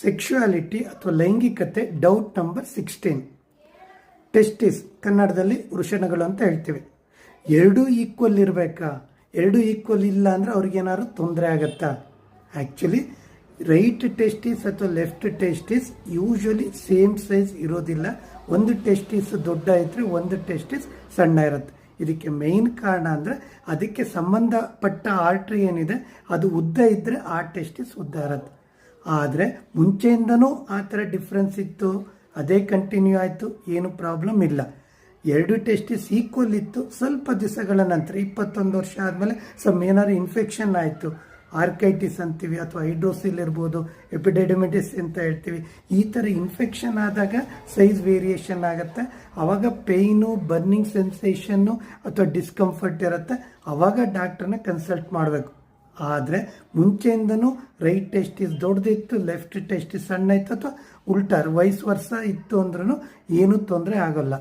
Sexuality ಅಥವಾ ಲೈಂಗಿಕತೆ doubt number 16. Testis ಕನ್ನಡದಲ್ಲಿ ವೃಷಣಗಳು ಅಂತ ಹೇಳ್ತೀವಿ. ಎರಡೂ ಈಕ್ವಲ್ ಇರಬೇಕಾ? ಎರಡೂ ಈಕ್ವಲ್ ಇಲ್ಲ ಅಂದರೆ ಅವ್ರಿಗೇನಾದ್ರು ತೊಂದರೆ ಆಗತ್ತಾ? ಆ್ಯಕ್ಚುಲಿ ರೈಟ್ ಟೆಸ್ಟಿಸ್ ಅಥವಾ left testis usually same size ಇರೋದಿಲ್ಲ. ಒಂದು ಟೆಸ್ಟಿಸ್ ದೊಡ್ಡ ಇದ್ದರೆ ಒಂದು ಟೆಸ್ಟಿಸ್ ಸಣ್ಣ ಇರುತ್ತೆ. ಇದಕ್ಕೆ ಮೇಯ್ನ್ ಕಾರಣ ಅಂದರೆ ಅದಕ್ಕೆ ಸಂಬಂಧಪಟ್ಟ ಆರ್ಟ್ರಿ ಏನಿದೆ ಅದು ಉದ್ದ ಇದ್ದರೆ ಆ ಟೆಸ್ಟಿಸ್ ಉದ್ದ ಇರುತ್ತೆ. ಆದರೆ ಮುಂಚೆಯಿಂದನೂ ಆ ಥರ ಡಿಫ್ರೆನ್ಸ್ ಇತ್ತು, ಅದೇ ಕಂಟಿನ್ಯೂ ಆಯಿತು, ಏನು ಪ್ರಾಬ್ಲಮ್ ಇಲ್ಲ. ಎರಡು ಟೆಸ್ಟಿಸ್ ಈಕ್ವಲ್ ಇತ್ತು. ಸ್ವಲ್ಪ ದಿವಸಗಳ ನಂತರ 21 ವರ್ಷ ಆದಮೇಲೆ ಏನಾದ್ರು ಇನ್ಫೆಕ್ಷನ್ ಆಯಿತು, ಆರ್ಕೈಟಿಸ್ ಅಂತೀವಿ ಅಥವಾ ಹೈಡ್ರೋಸಿಲ್ ಇರ್ಬೋದು, ಎಪಿಡೆಮಿಟಿಸ್ ಅಂತ ಹೇಳ್ತೀವಿ. ಈ ಥರ ಇನ್ಫೆಕ್ಷನ್ ಆದಾಗ ಸೈಜ್ ವೇರಿಯೇಷನ್ ಆಗುತ್ತೆ. ಆವಾಗ ಪೇಯ್ನು, ಬರ್ನಿಂಗ್ ಸೆನ್ಸೇಷನ್ನು ಅಥವಾ ಡಿಸ್ಕಂಫರ್ಟ್ ಇರುತ್ತೆ. ಆವಾಗ ಡಾಕ್ಟ್ರನ್ನ ಕನ್ಸಲ್ಟ್ ಮಾಡಬೇಕು. ಆದರೆ ಮುಂಚೆಯಿಂದನೂ ರೈಟ್ ಟೆಸ್ಟಿಸ್ ದೊಡ್ಡದಿತ್ತು, ಲೆಫ್ಟ್ ಟೆಸ್ಟಿಸ್ ಸಣ್ಣ ಇತ್ತು ಅಥವಾ ಉಲ್ಟಾ ವೈಸ್ ವರ್ಷ ಇತ್ತು ಅಂದ್ರೂ ಏನೂ ತೊಂದರೆ ಆಗೋಲ್ಲ.